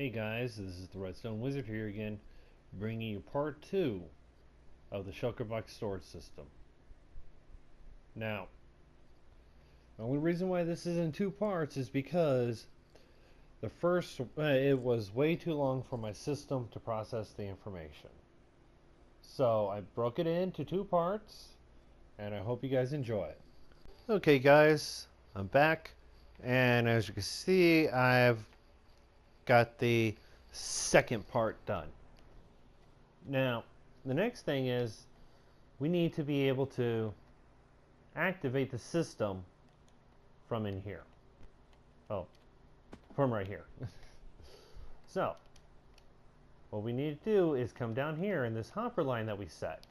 Hey guys, this is the Redstone Wizard here again, bringing you part 2 of the Shelker Box storage system. Now, the only reason why this is in 2 parts is because the first, it was way too long for my system to process the information. So I broke it into 2 parts, and I hope you guys enjoy it. Okay guys, I'm back, and as you can see, I've got the second part done. Now, the next thing is we need to be able to activate the system from in here. Oh, from right here. So, what we need to do is come down here in this hopper line that we set.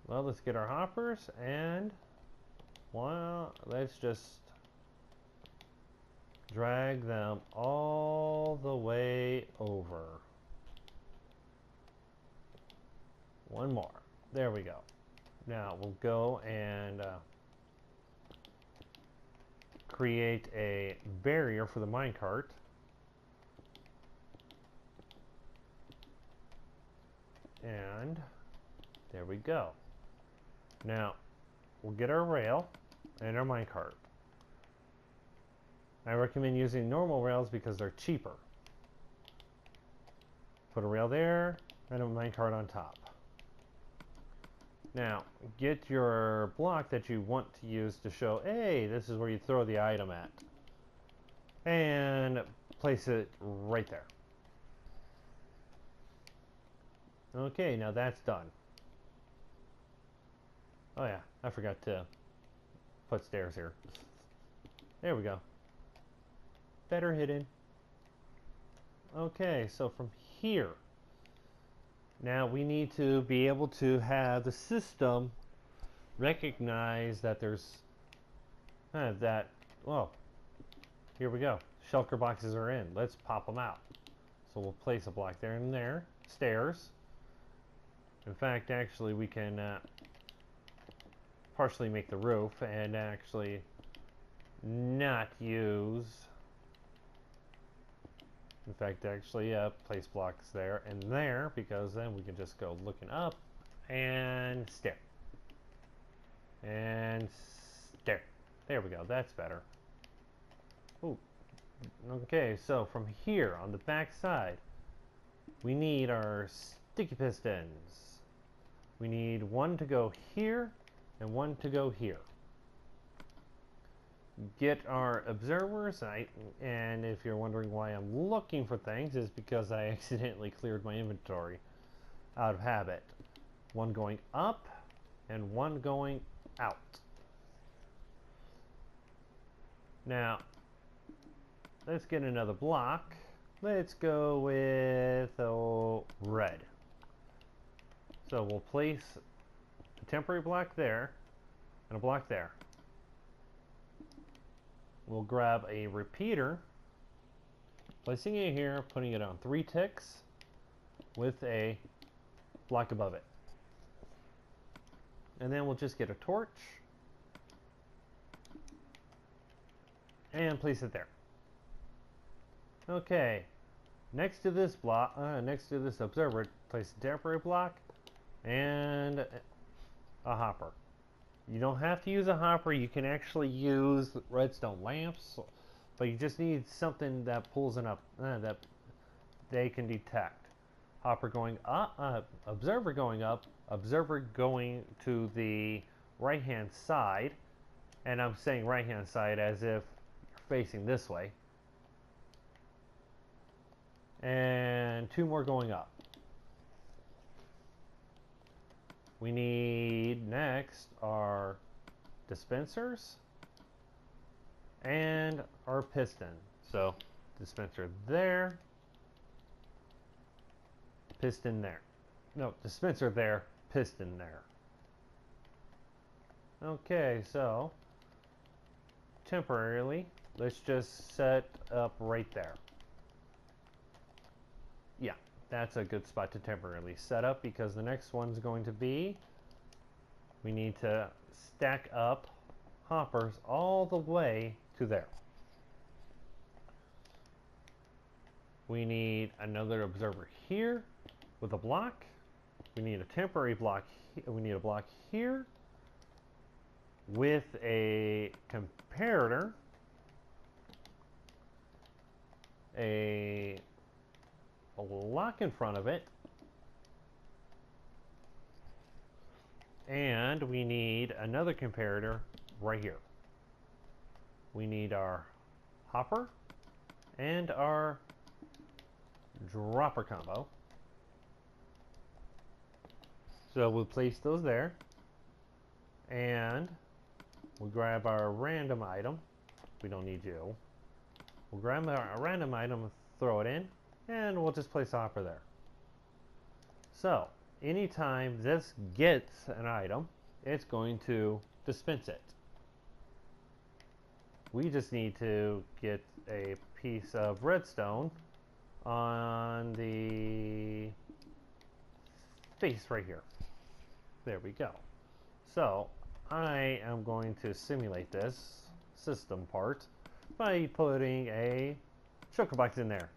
Well, let's get our hoppers and, well, let's just drag them all the way over. One more. There we go. Now we'll go and create a barrier for the minecart. And there we go. Now we'll get our rail and our minecart. I recommend using normal rails because they're cheaper. Put a rail there and a minecart on top. Now, get your block that you want to use to show, hey, this is where you throw the item at. And place it right there. Okay, now that's done. Oh yeah, I forgot to put stairs here. There we go. Better hidden. Okay, so from here, now we need to be able to have the system recognize that there's well, here we go. Shulker boxes are in. Let's pop them out. So we'll place a block there and there. Stairs. In fact, actually, we can partially make the roof and actually not use. In fact, actually, place blocks there and there, because then we can just go looking up and stair. And stair. There we go. That's better. Ooh. Okay, so from here on the back side, we need our sticky pistons. We need one to go here and one to go here. Get our observers, and if you're wondering why I'm looking for things, is because I accidentally cleared my inventory out of habit. One going up and one going out. Now, let's get another block. Let's go with red. So we'll place a temporary block there and a block there. We'll grab a repeater, placing it here, putting it on 3 ticks with a block above it. And then we'll just get a torch and place it there. Okay, next to this block, next to this observer, place a temporary block and a hopper. You don't have to use a hopper. You can actually use redstone lamps, but you just need something that pulls it up, that they can detect. Hopper going up, observer going up, observer going to the right-hand side, and I'm saying right-hand side as if you're facing this way, and 2 more going up. We need next our dispensers and our piston. So dispenser there, piston there. No, dispenser there, piston there. Okay, so temporarily, let's just set up right there. Yeah. That's a good spot to temporarily set up, because the next one's going to be, we need to stack up hoppers all the way to there. We need another observer here with a block. We need a temporary block. We need a block here with a comparator, a block in front of it, and we need another comparator right here. We need our hopper and our dropper combo. So we'll place those there, and we'll grab our random item. We don't need you. We'll grab our random item and throw it in, and we'll just place a hopper there. So anytime this gets an item, it's going to dispense it. We just need to get a piece of redstone on the face right here. There we go. So I am going to simulate this system part by putting a Shelker Box in there.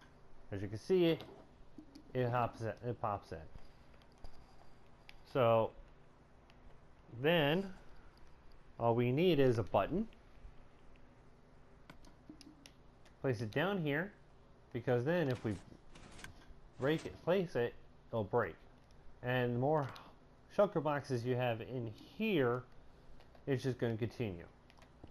As you can see, it pops in. So then all we need is a button. Place it down here, because then if we place it, it'll break. And the more Shelker Boxes you have in here, it's just going to continue.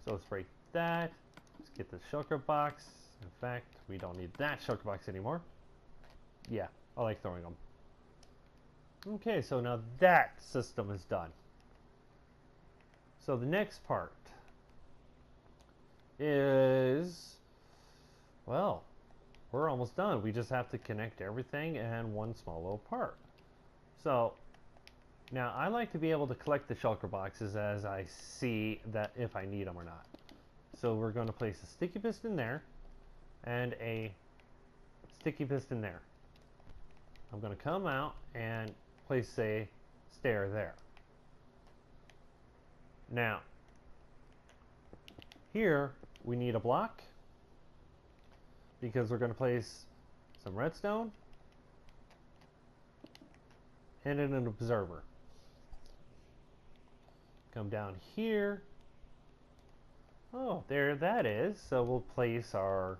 So let's break that. Let's get the Shelker Box. In fact, we don't need that Shelker Box anymore. Yeah, I like throwing them. Okay, so now that system is done. So the next part is, well, we're almost done. We just have to connect everything and one small little part. So now I like to be able to collect the Shelker Boxes as I see that if I need them or not. So we're going to place a sticky piston there and a sticky piston there. I'm going to come out and place a stair there. Now here we need a block, because we're going to place some redstone and an observer. Come down here. Oh, there that is. So we'll place a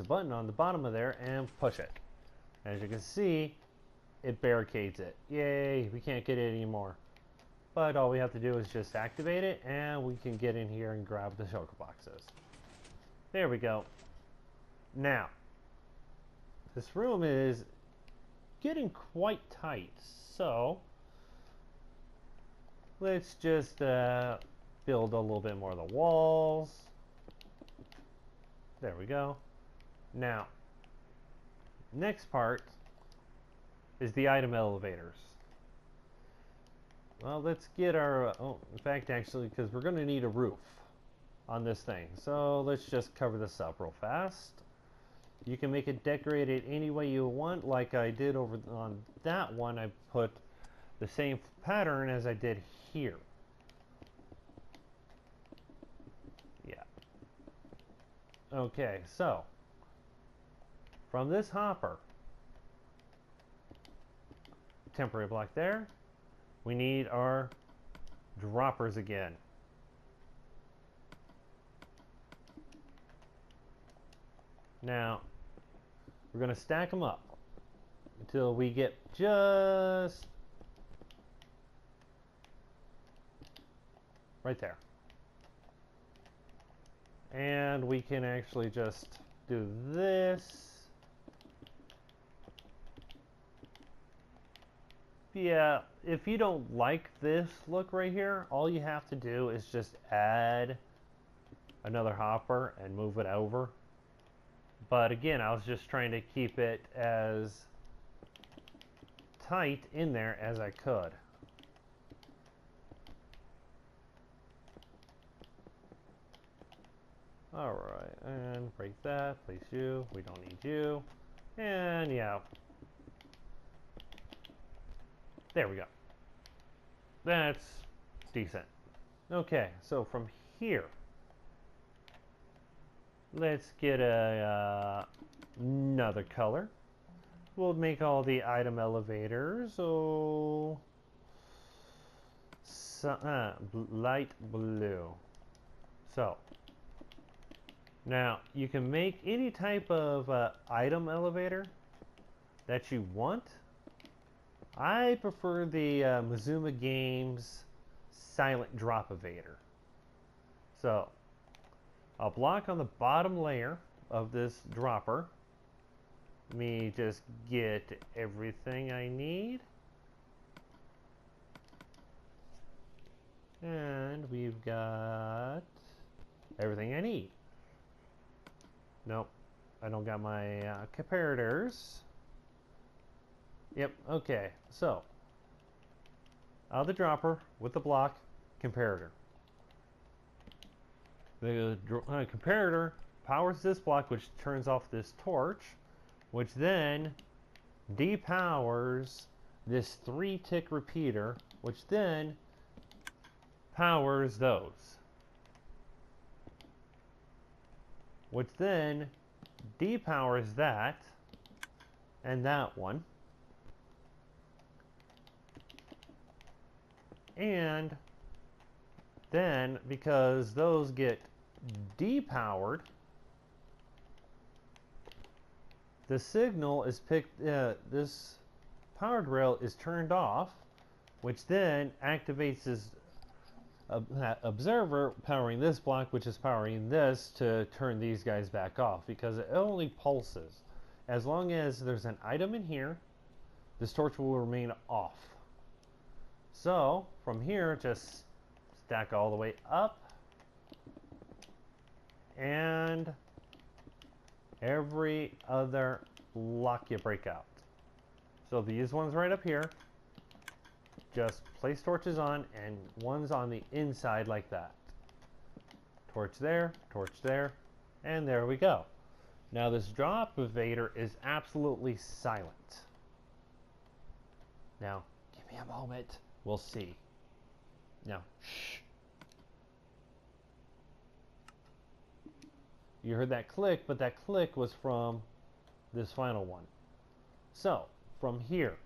button on the bottom of there and push it. As you can see, it barricades it. Yay, we can't get it anymore. But all we have to do is just activate it, and we can get in here and grab the Shelker Boxes. There we go. Now, this room is getting quite tight, so let's just build a little bit more of the walls. There we go. Now, next part is the item elevators. Well, let's get our, in fact, actually, because we're going to need a roof on this thing. So let's just cover this up real fast. You can make it decorated any way you want, like I did over on that one. I put the same pattern as I did here. Yeah. Okay, so from this hopper, temporary block there, we need our droppers again. Now, we're going to stack them up until we get just right there. And we can actually just do this. Yeah, if you don't like this look right here, all you have to do is just add another hopper and move it over. But again, I was just trying to keep it as tight in there as I could. Alright, and break that, place you, we don't need you, and yeah. There we go. That's decent. Okay, so from here, let's get a another color. We'll make all the item elevators, so light blue. So now you can make any type of item elevator that you want. I prefer the Mazuma Games silent drop elevator. So I'll block on the bottom layer of this dropper. Let me just get everything I need. And we've got everything I need. Nope, I don't got my comparators. Yep, okay, so out of the dropper with the block, comparator. The comparator powers this block, which turns off this torch, which then depowers this 3-tick repeater, which then powers those, which then depowers that and that one. And then, because those get depowered, the signal is picked, this powered rail is turned off, which then activates this observer powering this block, which is powering this to turn these guys back off, because it only pulses. As long as there's an item in here, this torch will remain off. So from here, just stack all the way up, and every other block you break out. So these ones right up here, just place torches on, and one's on the inside like that. Torch there, and there we go. Now this drop evader is absolutely silent. Now, give me a moment. We'll see. Now, shh. You heard that click, but that click was from this final one. So, from here,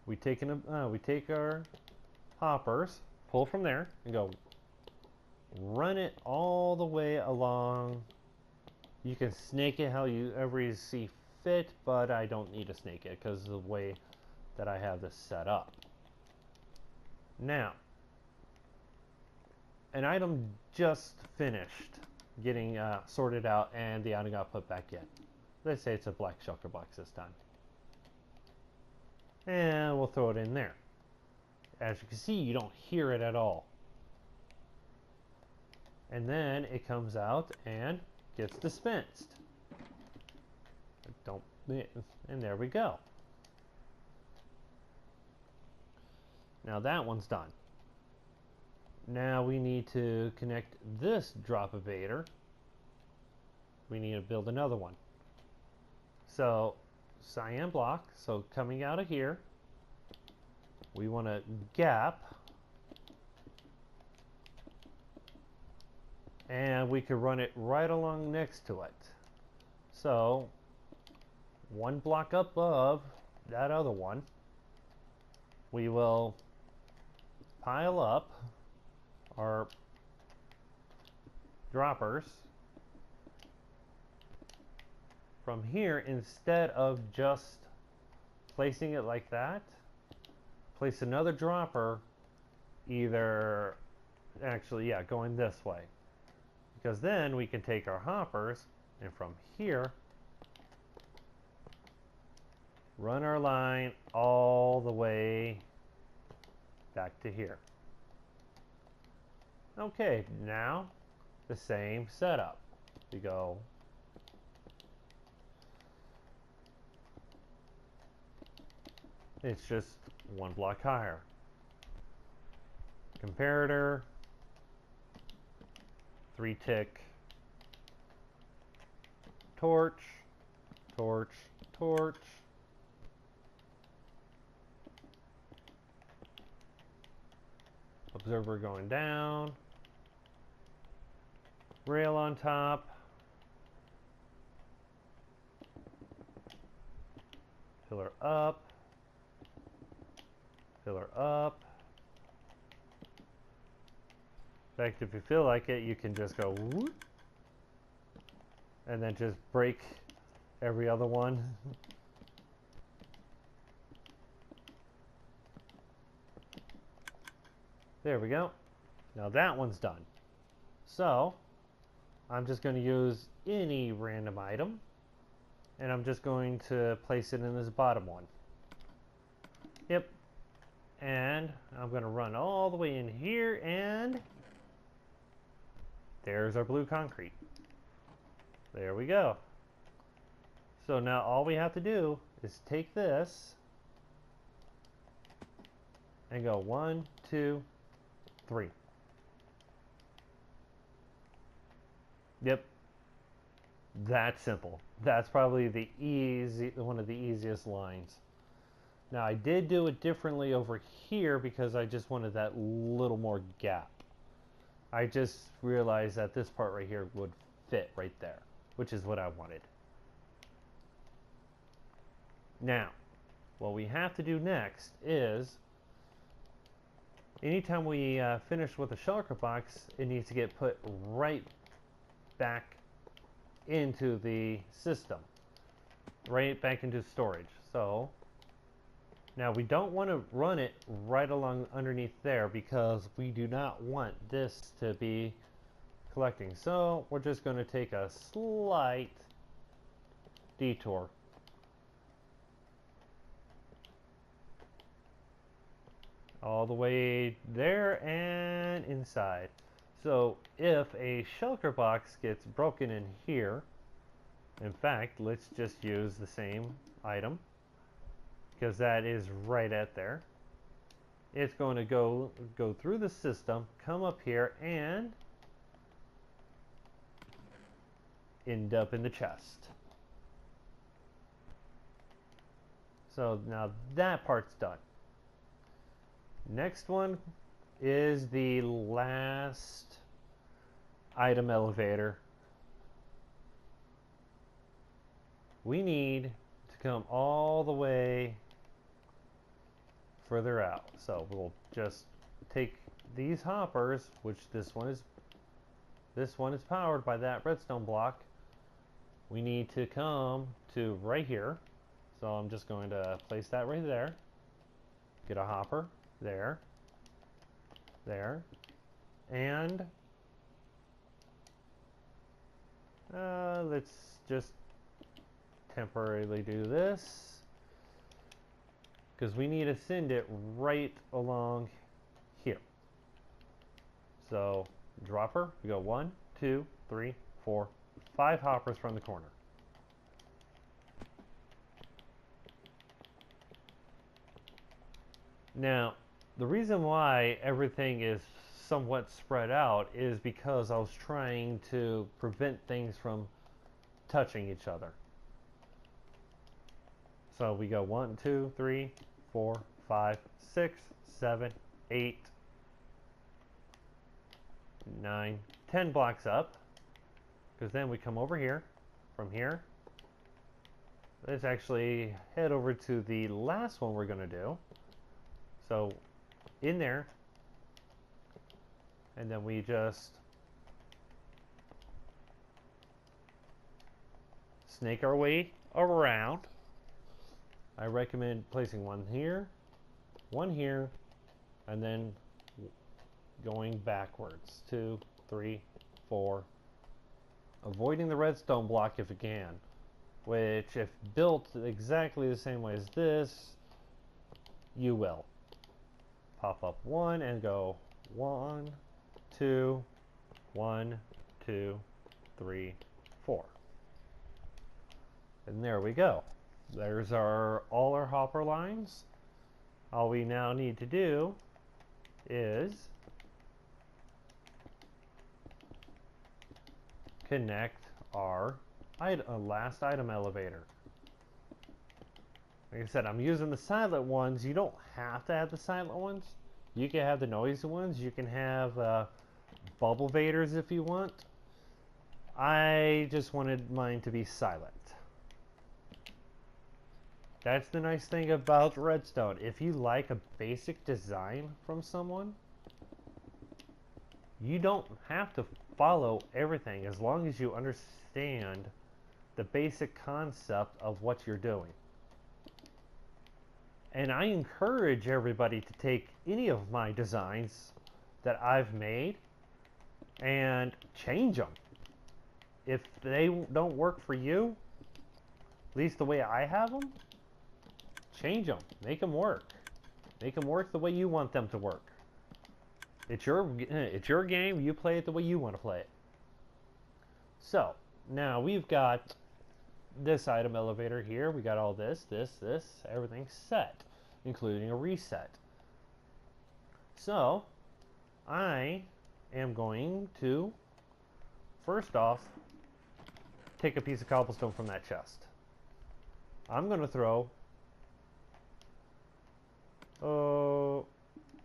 we take our hoppers, pull from there, and go run it all the way along. You can snake it however you see fit, but I don't need to snake it because of the way that I have this set up. Now, an item just finished getting sorted out, and the item got put back in. Let's say it's a black Shelker Box this time. And we'll throw it in there. As you can see, you don't hear it at all. And then it comes out and gets dispensed. And there we go. Now that one's done. Now we need to connect this drop evader. We need to build another one. So cyan block, so coming out of here, we want a gap, and we could run it right along next to it. So one block above that other one, we will pile up our droppers. From here, instead of just placing it like that, place another dropper, going this way. Because then we can take our hoppers, and from here, run our line all the way back to here. Okay, now the same setup. We go it's just one block higher. Comparator, 3-tick, torch, torch, torch, observer going down, rail on top, Fill her up. Fill her up. In fact, if you feel like it, you can just go whoop, and then just break every other one. There we go. Now that one's done. So I'm just going to use any random item, and I'm just going to place it in this bottom one. Yep. And I'm going to run all the way in here, and there's our blue concrete. There we go. So now all we have to do is take this and go 1, 2, 3. Yep. That's simple. That's probably one of the easiest lines. Now I did do it differently over here because I just wanted that little more gap. I just realized that this part right here would fit right there, which is what I wanted. Now, what we have to do next is, anytime we finish with a shulker box, it needs to get put right back into the system, right back into storage. So now we don't want to run it right along underneath there because we do not want this to be collecting. So we're just going to take a slight detour. All the way there and inside. So if a shulker box gets broken in here, in fact, let's just use the same item because that is right at there. It's going to go through the system, come up here, and end up in the chest. So now that part's done. Next one is the last item elevator. We need to come all the way further out. So we'll just take these hoppers, which this one is powered by that redstone block. We need to come to right here. So I'm just going to place that right there. Get a hopper there. There. And let's just temporarily do this because we need to send it right along here. So dropper, we go 1, 2, 3, 4, 5 hoppers from the corner. Now, the reason why everything is somewhat spread out is because I was trying to prevent things from touching each other. So we go 1, 2, 3, 4, 5, 6, 7, 8, 9, 10 blocks up. Because then we come over here, from here. Let's actually head over to the last one we're going to do. So in there, and then we just snake our way around. I recommend placing one here, and then going backwards. 2, 3, 4. Avoiding the redstone block if you can, which if built exactly the same way as this, you will. Pop up 1 and go 1, 2, 1, 2, 3, 4. And there we go. There's all our hopper lines. All we now need to do is connect our last item elevator. Like I said, I'm using the silent ones. You don't have to have the silent ones. You can have the noisy ones. You can have bubble vaders if you want. I just wanted mine to be silent. That's the nice thing about Redstone. If you like a basic design from someone, you don't have to follow everything as long as you understand the basic concept of what you're doing. And I encourage everybody to take any of my designs that I've made and change them. If they don't work for you, at least the way I have them, change them. Make them work. Make them work the way you want them to work. It's your game. You play it the way you want to play it. So, now we've got this item elevator here. We got all this, everything set, including a reset. So, I am going to, first off, take a piece of cobblestone from that chest. I'm going to throw... Oh,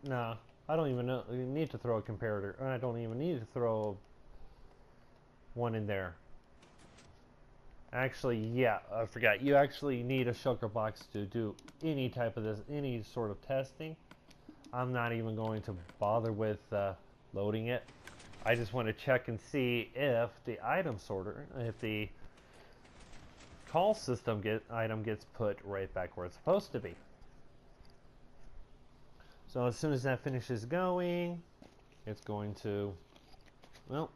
no. I don't even need to throw a comparator. I don't even need to throw one in there. Actually, yeah, I forgot. You actually need a shulker box to do any type of this, any sort of testing. I'm not even going to bother with loading it. I just want to check and see if the item sorter, if the call system item gets put right back where it's supposed to be. So as soon as that finishes going, it's going to, well,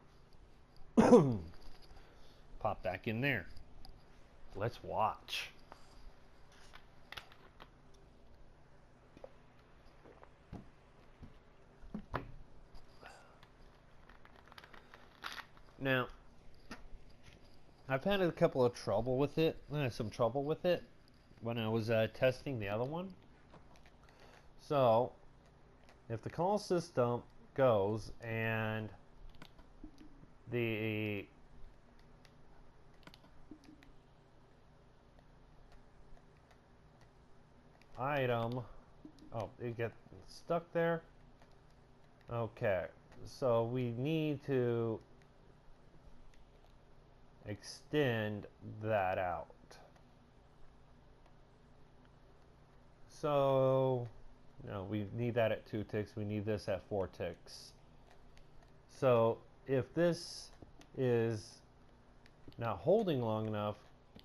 pop back in there. Let's watch. Now, I've had a couple of trouble with it, some trouble with it when I was testing the other one. So, if the call system goes and the item, oh, it gets stuck there. Okay, so we need to extend that out. So, no, we need that at 2 ticks. We need this at 4 ticks. So, if this is not holding long enough,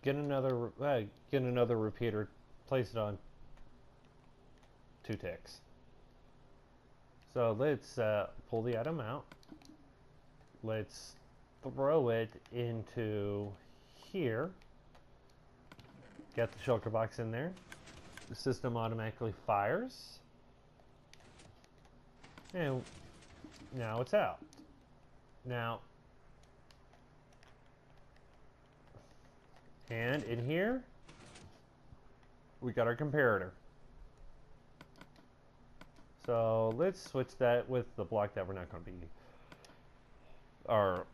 get another repeater, place it on 2 ticks. So let's pull the item out. Let's throw it into here. Get the shulker box in there. The system automatically fires. And now it's out. Now, and in here, we got our comparator. So let's switch that with the block that we're not going to be, our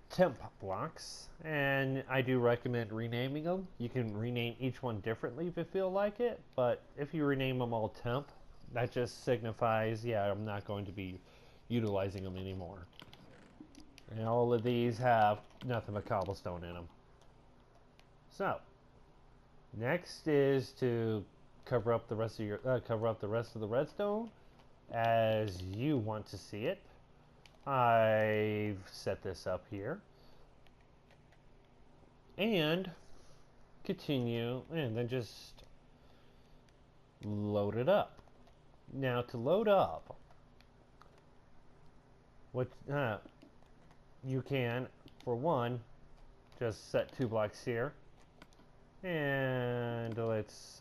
temp blocks. And I do recommend renaming them. You can rename each one differently if you feel like it, but if you rename them all temp, that just signifies, yeah, I'm not going to be utilizing them anymore. And all of these have nothing but cobblestone in them. So, next is to cover up the rest of your the redstone as you want to see it. I've set this up here. And continue, and then just load it up. Now to load up, what you can, for one, just set 2 blocks here, and let's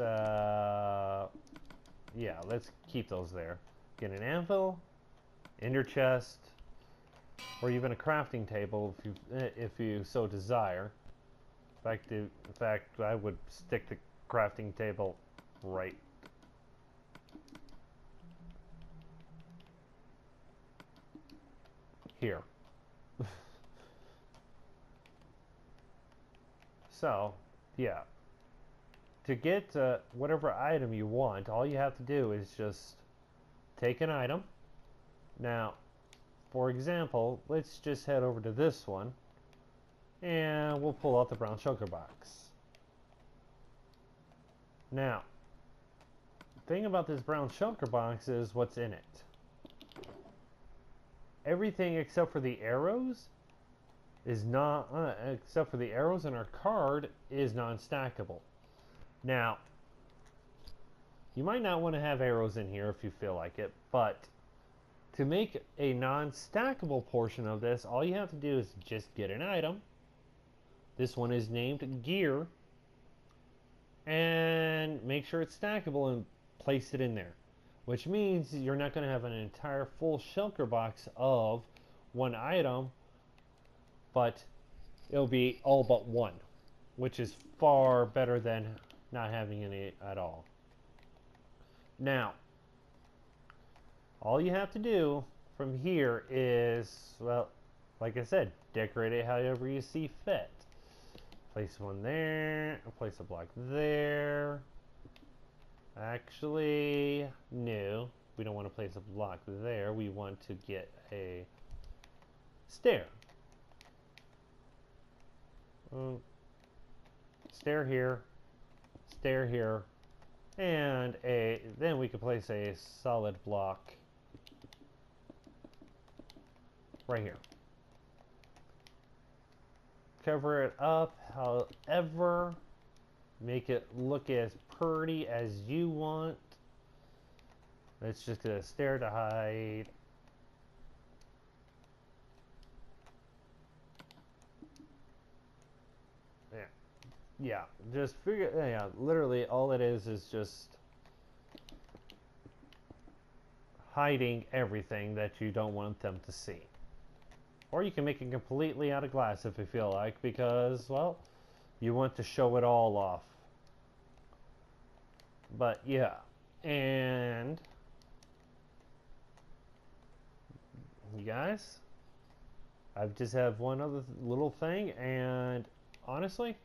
let's keep those there. Get an anvil, ender chest, or even a crafting table if you so desire. In fact, I would stick the crafting table right here. So, yeah. To get whatever item you want, all you have to do is just take an item. Now, for example, let's just head over to this one, and we'll pull out the brown shulker box. Now, the thing about this brown shulker box is what's in it. Everything except for the arrows is not, except for the arrows in our card, is non-stackable. Now, you might not want to have arrows in here if you feel like it, but to make a non-stackable portion of this, all you have to do is just get an item. This one is named gear, and make sure it's stackable and place it in there, which means you're not going to have an entire full shulker box of one item, but it'll be all but one, which is far better than not having any at all. Now, all you have to do from here is, well, like I said, decorate it however you see fit. Place one there, place a block there. Actually, no, we don't want to place a block there. We want to get a stair. Stair here, and then we can place a solid block right here. Cover it up, however, make it look as pretty as you want. It's just a stair to hide. Yeah, just figure, yeah, literally all it is just hiding everything that you don't want them to see. Or you can make it completely out of glass if you feel like, because, well, you want to show it all off. But yeah, and you guys, I just have one other little thing, and honestly,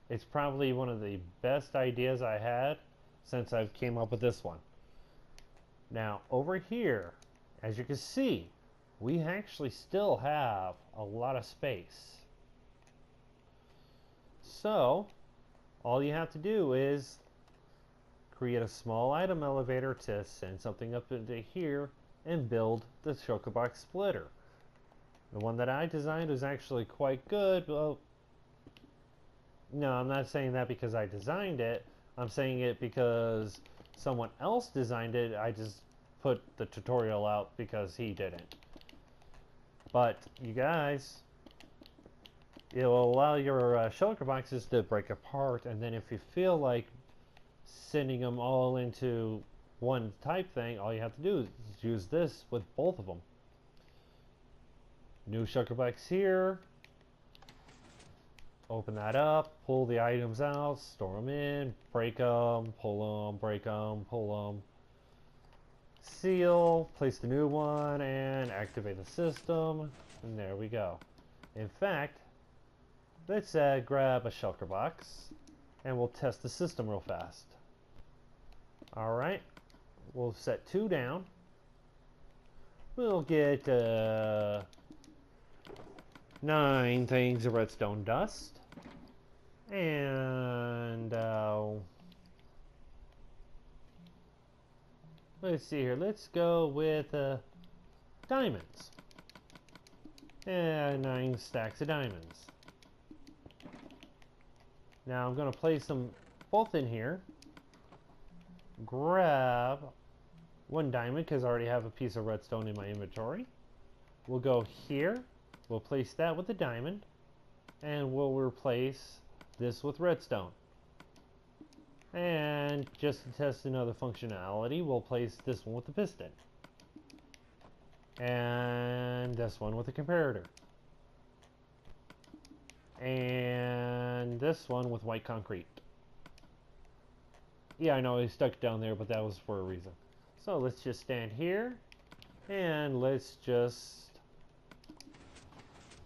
it's probably one of the best ideas I had since I've came up with this one. Now, over here, as you can see, we actually still have a lot of space. So, all you have to do is create a small item elevator to send something up into here and build the Shelker Box splitter. The one that I designed was actually quite good. Well, no, I'm not saying that because I designed it. I'm saying it because someone else designed it. I just put the tutorial out because he didn't. But you guys, it will allow your shulker boxes to break apart, and then if you feel like sending them all into one type thing, all you have to do is use this with both of them. New shulker box here. Open that up, pull the items out, store them in, break them, pull them, break them, pull them. Seal, place the new one, and activate the system. And there we go. In fact, let's grab a shulker box, and we'll test the system real fast. Alright, we'll set 2 down. We'll get 9 things of redstone dust. And let's see here. Let's go with diamonds. And 9 stacks of diamonds. Now I'm going to place them both in here. Grab 1 diamond because I already have a piece of redstone in my inventory. We'll go here. We'll place that with the diamond. And we'll replace this with redstone. And just to test another functionality, we'll place this one with the piston. And this one with the comparator. And this one with white concrete. Yeah, I know I stuck down there, but that was for a reason. So let's just stand here and let's just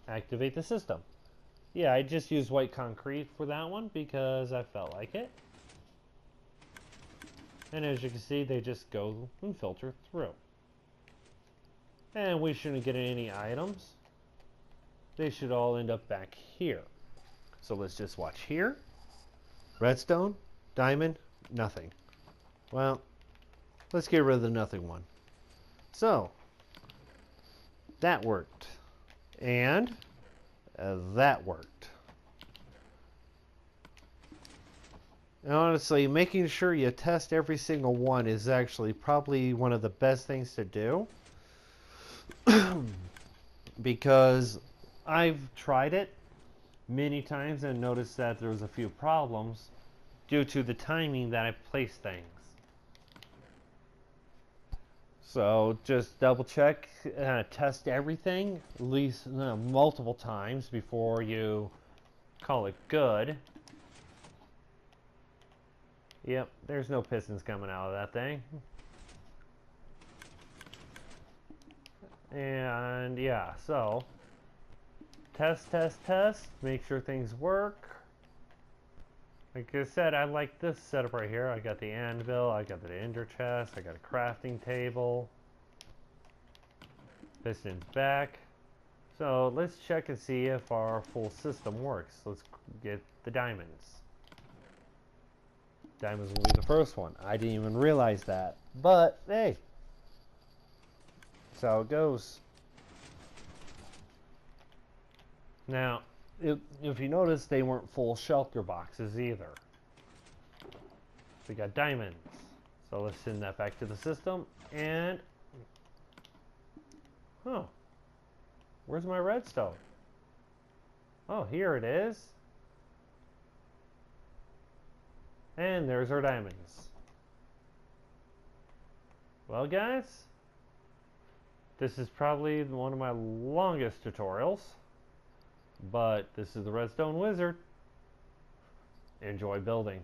activate the system. Yeah, I just used white concrete for that one because I felt like it. And as you can see, they just go and filter through. And we shouldn't get any items. They should all end up back here. So let's just watch here. Redstone, diamond, Nothing. Well, let's get rid of the nothing one. So, that worked. And that worked. And honestly, making sure you test every single one is actually probably one of the best things to do. Because I've tried it many times and noticed that there was a few problems due to the timing that I placed things. So just double check, test everything at least multiple times before you call it good. Yep, there's no pistons coming out of that thing. And yeah, so test, make sure things work. Like I said, I like this setup right here. I got the anvil, I got the ender chest, I got a crafting table. Pistons back. So let's check and see if our full system works. Let's get the diamonds. Diamonds will be the first one. I didn't even realize that. But hey, that's how it goes. Now, if you notice, they weren't full Shelker boxes either. We got diamonds. So let's send that back to the system. And where's my redstone? Oh, here it is. And there's our diamonds. Well, guys, this is probably one of my longest tutorials, but this is the Redstone Wizard. Enjoy building.